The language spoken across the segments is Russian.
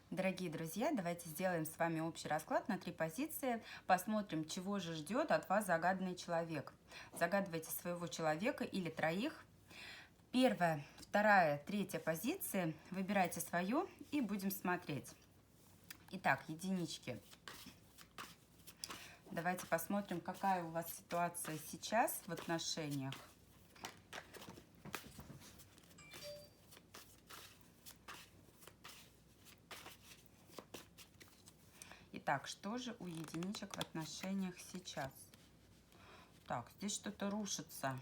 Дорогие друзья, давайте сделаем с вами общий расклад на 3 позиции. Посмотрим, чего же ждет от вас загаданный человек. Загадывайте своего человека или троих. Первая, вторая, третья позиции. Выбирайте свою и будем смотреть. Итак, единички. Давайте посмотрим, какая у вас ситуация сейчас в отношениях. Итак, что же у единичек в отношениях сейчас? Так, здесь что-то рушится.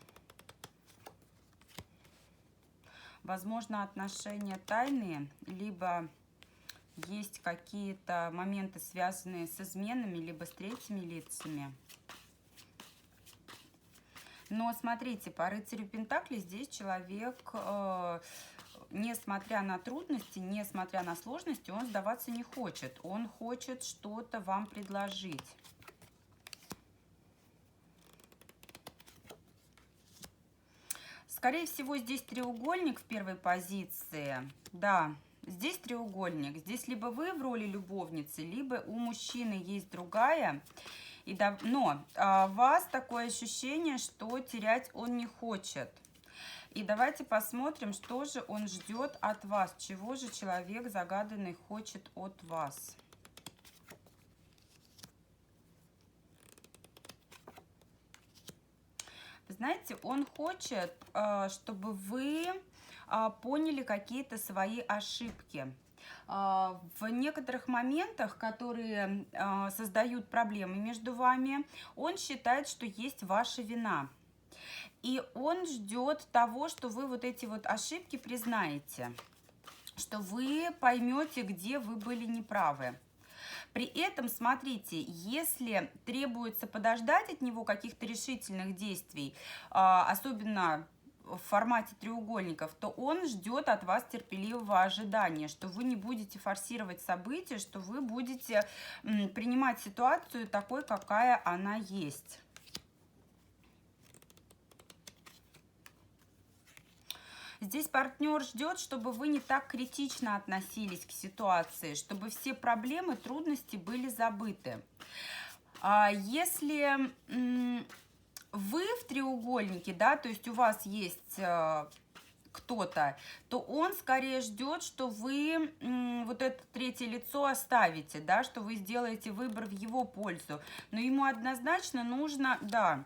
Возможно, отношения тайные, либо есть какие-то моменты, связанные с изменами, либо с третьими лицами. Но смотрите, по рыцарю Пентаклей здесь человек, несмотря на трудности, несмотря на сложности, он сдаваться не хочет. Он хочет что-то вам предложить. Скорее всего, здесь треугольник в первой позиции. Да, здесь треугольник. Здесь либо вы в роли любовницы, либо у мужчины есть другая. Но у вас такое ощущение, что терять он не хочет. И давайте посмотрим, что же он ждет от вас. Чего же человек загаданный хочет от вас. Вы знаете, он хочет, чтобы вы поняли какие-то свои ошибки. В некоторых моментах, которые создают проблемы между вами, он считает, что есть ваша вина. И он ждет того, что вы вот эти вот ошибки признаете, что вы поймете, где вы были неправы. При этом, смотрите, если требуется подождать от него каких-то решительных действий, особенно в формате треугольников, то он ждет от вас терпеливого ожидания, что вы не будете форсировать события, что вы будете принимать ситуацию такой, какая она есть. Здесь партнер ждет, чтобы вы не так критично относились к ситуации, чтобы все проблемы, трудности были забыты. Если вы в треугольнике, да, то есть у вас есть кто-то, то он скорее ждет, что вы вот это третье лицо оставите, да, что вы сделаете выбор в его пользу. Но ему однозначно нужно, да,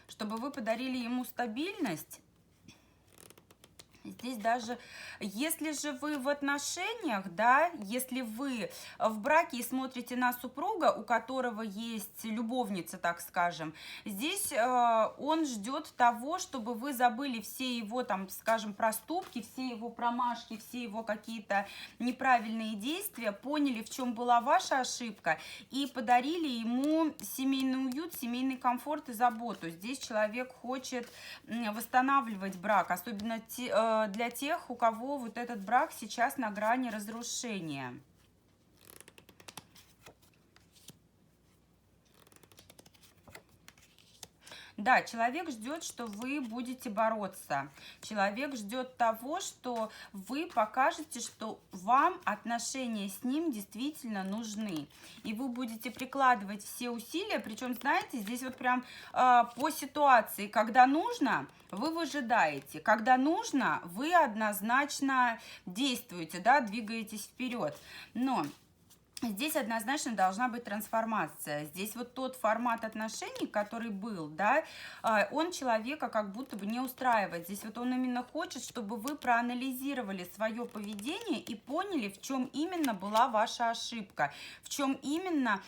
чтобы вы подарили ему стабильность. Здесь даже, если же вы в отношениях, да, если вы в браке и смотрите на супруга, у которого есть любовница, так скажем, здесь он ждет того, чтобы вы забыли все его, там, скажем, проступки, все его промашки, все его какие-то неправильные действия, поняли, в чем была ваша ошибка, и подарили ему семейный уют, семейный комфорт и заботу. Здесь человек хочет восстанавливать брак, особенно для тех, у кого вот этот брак сейчас на грани разрушения. Да, человек ждет, что вы будете бороться. Человек ждет того, что вы покажете, что вам отношения с ним действительно нужны. И вы будете прикладывать все усилия, причем, знаете, здесь вот прям по ситуации, когда нужно, вы выжидаете. Когда нужно, вы однозначно действуете, да, двигаетесь вперед. Но здесь однозначно должна быть трансформация. Здесь вот тот формат отношений, который был, да, он человека как будто бы не устраивает. Здесь вот он именно хочет, чтобы вы проанализировали свое поведение и поняли, в чем именно была ваша ошибка, в чем именно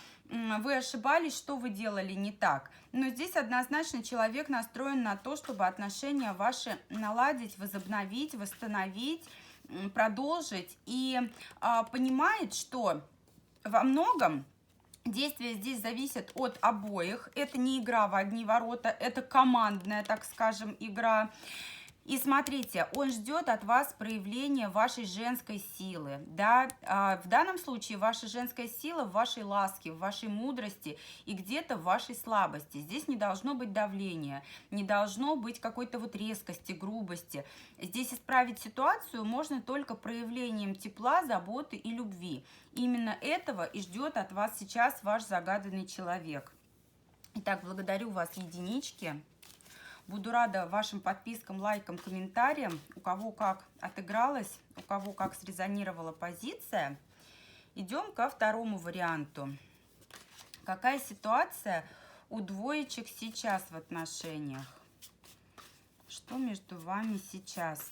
вы ошибались, что вы делали не так. Но здесь однозначно человек настроен на то, чтобы отношения ваши наладить, возобновить, восстановить, продолжить. И понимает, что во многом действия здесь зависят от обоих. Это не игра в одни ворота, это командная, так скажем, игра. И смотрите, он ждет от вас проявления вашей женской силы, да, в данном случае ваша женская сила в вашей ласке, в вашей мудрости и где-то в вашей слабости. Здесь не должно быть давления, не должно быть какой-то вот резкости, грубости. Здесь исправить ситуацию можно только проявлением тепла, заботы и любви. Именно этого и ждет от вас сейчас ваш загаданный человек. Итак, благодарю вас, единички. Буду рада вашим подпискам, лайкам, комментариям. У кого как отыгралось, у кого как срезонировала позиция. Идем ко второму варианту. Какая ситуация у двоечек сейчас в отношениях? Что между вами сейчас?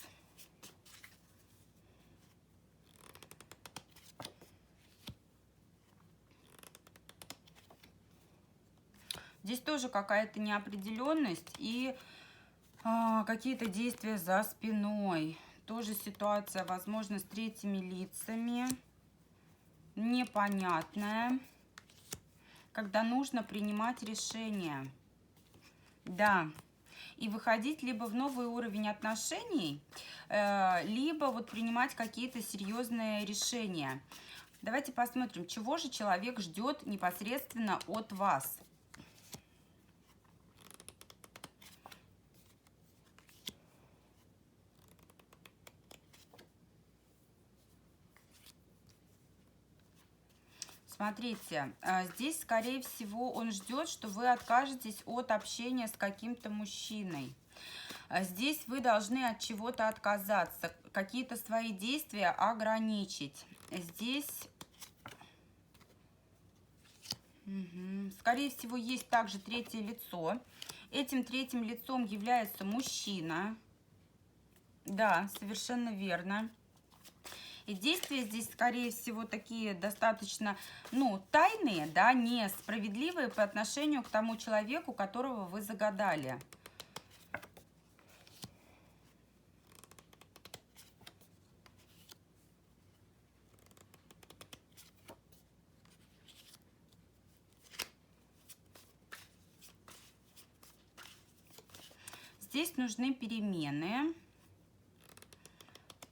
Здесь тоже какая-то неопределенность и какие-то действия за спиной. Тоже ситуация, возможно, с третьими лицами. Непонятная. Когда нужно принимать решения. Да. И выходить либо в новый уровень отношений, либо вот принимать какие-то серьезные решения. Давайте посмотрим, чего же человек ждет непосредственно от вас. Смотрите, здесь, скорее всего, он ждет, что вы откажетесь от общения с каким-то мужчиной. Здесь вы должны от чего-то отказаться, какие-то свои действия ограничить. Здесь, скорее всего, есть также третье лицо. Этим третьим лицом является мужчина. Да, совершенно верно. И действия здесь, скорее всего, такие достаточно, тайные, да, несправедливые по отношению к тому человеку, которого вы загадали. Здесь нужны перемены,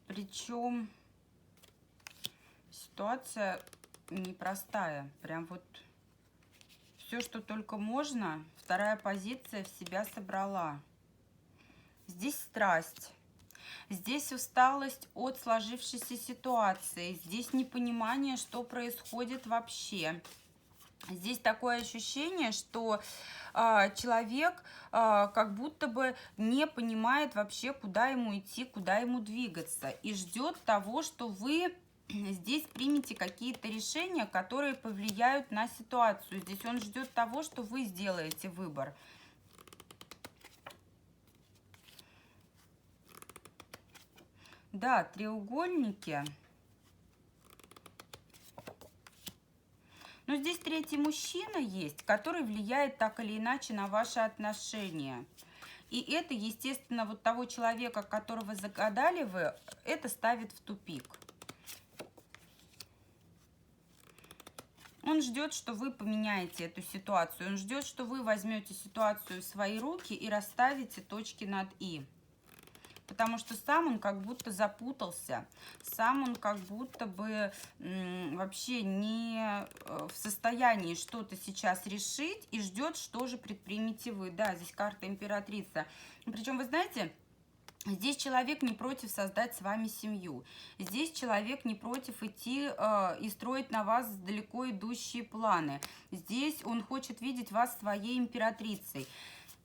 причем ситуация непростая, прям вот все, что только можно, вторая позиция в себя собрала. Здесь страсть, здесь усталость от сложившейся ситуации, здесь непонимание, что происходит вообще. Здесь такое ощущение, что человек как будто бы не понимает вообще, куда ему идти, куда ему двигаться, и ждет того, что вы здесь примите какие-то решения, которые повлияют на ситуацию. Здесь он ждет того, что вы сделаете выбор. Да, треугольники. Но здесь третий мужчина есть, который влияет так или иначе на ваши отношения. И это, естественно, вот того человека, которого загадали вы, это ставит в тупик. Он ждет, что вы поменяете эту ситуацию. Он ждет, что вы возьмете ситуацию в свои руки и расставите точки над «и». Потому что сам он как будто запутался. Сам он как будто бы вообще не в состоянии что-то сейчас решить и ждет, что же предпримете вы. Да, здесь карта императрица. Причем, вы знаете, здесь человек не против создать с вами семью. Здесь человек не против идти и строить на вас далеко идущие планы. Здесь он хочет видеть вас своей императрицей.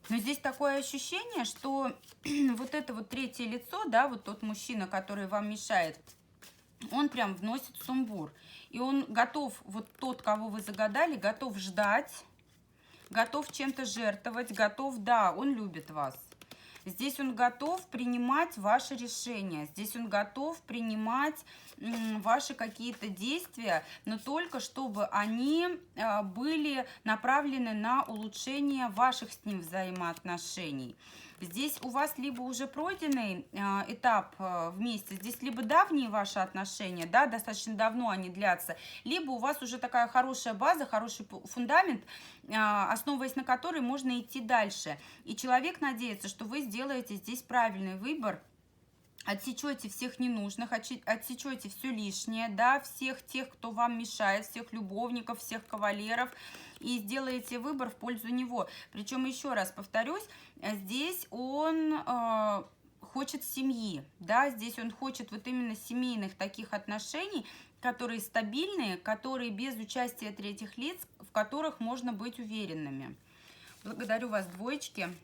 Но здесь такое ощущение, что вот это вот третье лицо, да, вот тот мужчина, который вам мешает, он прям вносит сумбур. И он готов, вот тот, кого вы загадали, готов ждать, готов чем-то жертвовать, готов, да, он любит вас. Здесь он готов принимать ваши решения, здесь он готов принимать ваши какие-то действия, но только чтобы они были направлены на улучшение ваших с ним взаимоотношений. Здесь у вас либо уже пройденный этап вместе, здесь либо давние ваши отношения, да, достаточно давно они длятся, либо у вас уже такая хорошая база, хороший фундамент, основываясь на которой можно идти дальше. И человек надеется, что вы сделаете здесь правильный выбор, отсечете всех ненужных, отсечете все лишнее, да, всех тех, кто вам мешает, всех любовников, всех кавалеров, и сделаете выбор в пользу него. Причем, еще раз повторюсь, здесь он хочет семьи, да, здесь он хочет вот именно семейных таких отношений, которые стабильные, которые без участия третьих лиц, в которых можно быть уверенными. Благодарю вас, двоечки.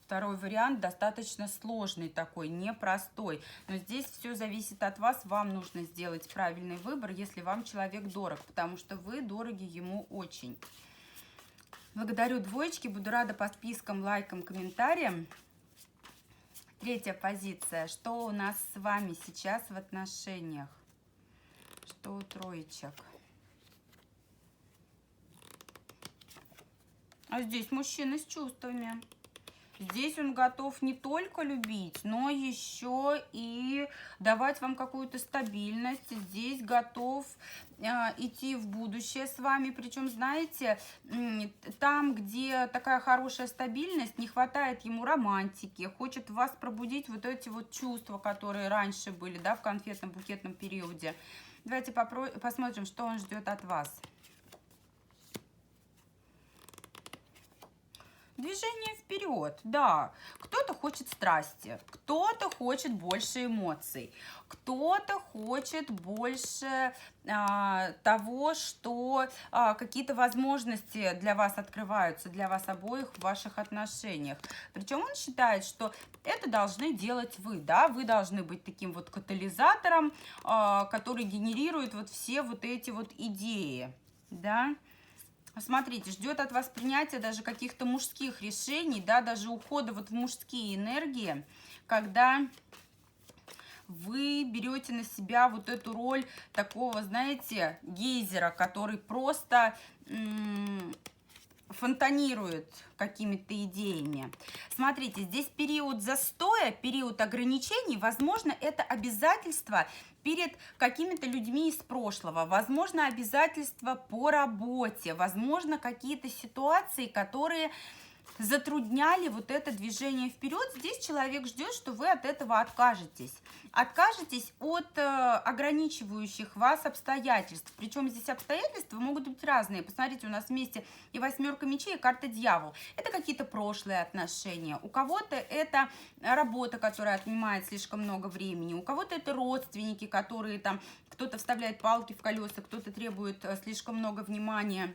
Второй вариант достаточно сложный такой, непростой. Но здесь все зависит от вас. Вам нужно сделать правильный выбор, если вам человек дорог, потому что вы дороги ему очень. Благодарю, двоечки. Буду рада подпискам, лайкам, комментариям. Третья позиция. Что у нас с вами сейчас в отношениях? Что у троечек? А здесь мужчина с чувствами. Здесь он готов не только любить, но еще и давать вам какую-то стабильность. Здесь готов идти в будущее с вами. Причем, знаете, там, где такая хорошая стабильность, не хватает ему романтики. Хочет в вас пробудить вот эти вот чувства, которые раньше были, да, в конфетно-букетном периоде. Давайте посмотрим, что он ждет от вас. Движение вперед, да. Кто-то хочет страсти, кто-то хочет больше эмоций, кто-то хочет больше того, что какие-то возможности для вас открываются, для вас обоих в ваших отношениях. Причем он считает, что это должны делать вы, да, вы должны быть таким вот катализатором, который генерирует вот все вот эти вот идеи, да. Смотрите, ждет от вас принятия даже каких-то мужских решений, да, даже ухода вот в мужские энергии, когда вы берете на себя вот эту роль такого, знаете, гейзера, который просто фонтанирует какими-то идеями. Смотрите, здесь период застоя, период ограничений, возможно, это обязательства перед какими-то людьми из прошлого, возможно, обязательства по работе, возможно, какие-то ситуации, которые затрудняли вот это движение вперед. Здесь человек ждет, что вы от этого откажетесь. Откажетесь от ограничивающих вас обстоятельств. Причем здесь обстоятельства могут быть разные. Посмотрите, у нас вместе и восьмерка мечей, и карта дьявол. Это какие-то прошлые отношения. У кого-то это работа, которая отнимает слишком много времени. У кого-то это родственники, которые там, кто-то вставляет палки в колеса, кто-то требует слишком много внимания.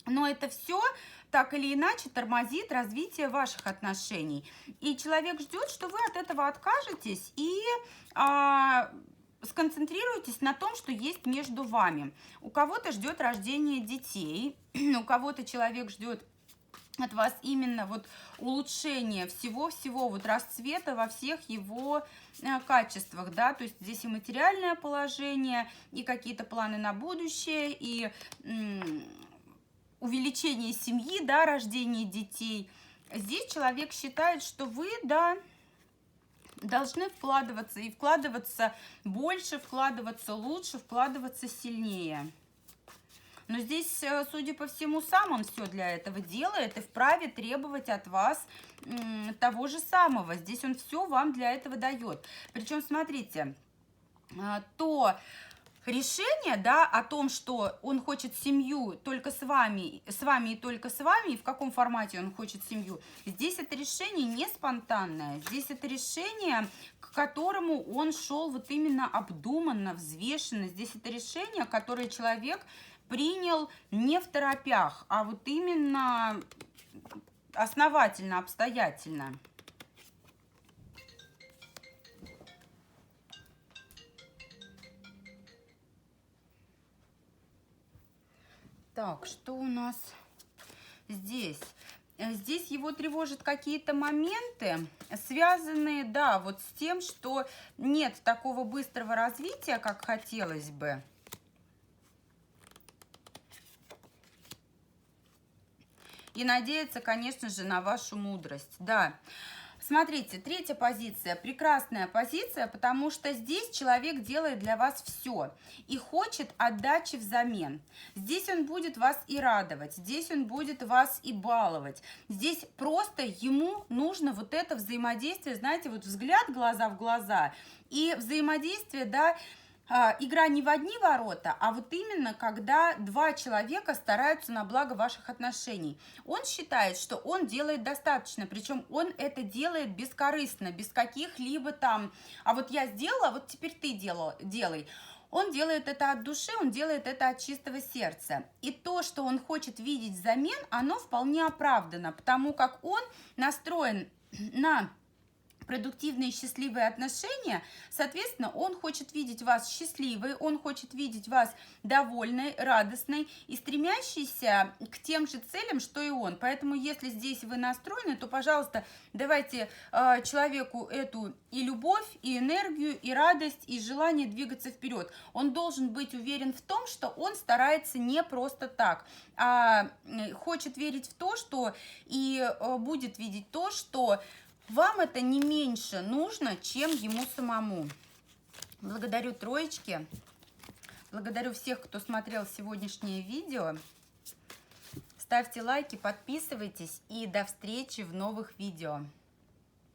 Но это все так или иначе тормозит развитие ваших отношений. И человек ждет, что вы от этого откажетесь и сконцентрируйтесь на том, что есть между вами. У кого-то ждет рождение детей, у кого-то человек ждет от вас именно вот улучшение всего-всего, вот расцвета во всех его качествах, да, то есть здесь и материальное положение, и какие-то планы на будущее, и увеличение семьи, да, рождение детей. Здесь человек считает, что вы, да, должны вкладываться, и вкладываться больше, вкладываться лучше, вкладываться сильнее. Но здесь, судя по всему, сам он все для этого делает и вправе требовать от вас того же самого. Здесь он все вам для этого дает. Причем, смотрите, то решение, да, о том, что он хочет семью только с вами и только с вами, и в каком формате он хочет семью, здесь это решение не спонтанное, здесь это решение, к которому он шел вот именно обдуманно, взвешенно, здесь это решение, которое человек принял не второпях, а вот именно основательно, обстоятельно. Так, что у нас здесь? Здесь его тревожат какие-то моменты, связанные, да, вот с тем, что нет такого быстрого развития, как хотелось бы. и надеяться, конечно же, на вашу мудрость. Да. Смотрите, третья позиция, прекрасная позиция, потому что здесь человек делает для вас все и хочет отдачи взамен. Здесь он будет вас и радовать, здесь он будет вас и баловать. Здесь просто ему нужно вот это взаимодействие, знаете, вот взгляд глаза в глаза и взаимодействие, да, игра не в одни ворота, а вот именно когда два человека стараются на благо ваших отношений. Он считает, что он делает достаточно, причем он это делает бескорыстно, без каких-либо там, а вот я сделала, вот теперь ты делай. Он делает это от души, он делает это от чистого сердца. И то, что он хочет видеть взамен, оно вполне оправдано, потому как он настроен на продуктивные счастливые отношения, соответственно, он хочет видеть вас счастливой, он хочет видеть вас довольной, радостной и стремящейся к тем же целям, что и он. Поэтому, если здесь вы настроены, то, пожалуйста, давайте человеку эту и любовь, и энергию, и радость, и желание двигаться вперед. Он должен быть уверен в том, что он старается не просто так, а хочет верить в то, что и будет видеть то, что вам это не меньше нужно, чем ему самому. Благодарю троечки. Благодарю всех, кто смотрел сегодняшнее видео. Ставьте лайки, подписывайтесь и до встречи в новых видео.